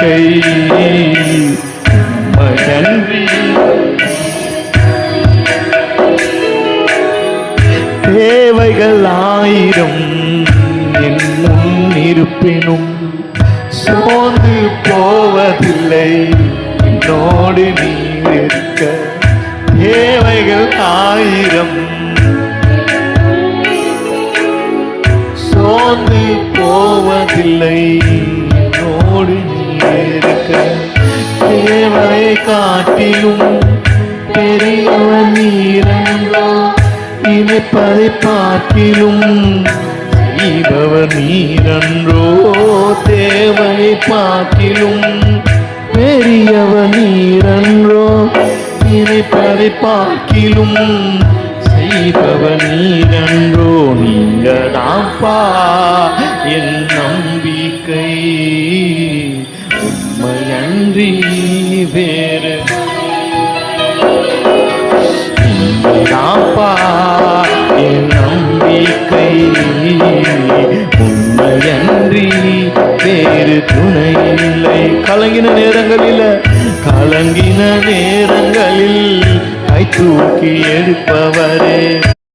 நம்பிக்கை உம்மையன்றி. தேவைகள் ஆயிரம் என் முன் இருப்பினும் சோர்ந்து போவதில்லை என்னோடு நீர் இருக்க. தேவைகள் ஆயிரம் சோர்ந்து போவதில்லை என்னோடு நீர் இருக்க. தேவையை காட்டிலும் பெரியவன் நீரன்றோ, இணைப்பதை பார்க்கிலும் செய்பவர் நீரன்றோ. தேவையை பார்க்கிலும் பெரியவர் நீரன்றோ, இணைப்பதை பார்க்கிலும் செய்பவர் நீரன்றோ. நீங்கதாப்பா என் நம்பிக்கை உம்மையன்றி வேறு. நீங்கதாப்பா என் நம்பிக்கை உம்மையன்றி வேறு துணை இல்லை. கலங்கின நேரங்களில் கை தூக்கி எடுப்பவரே.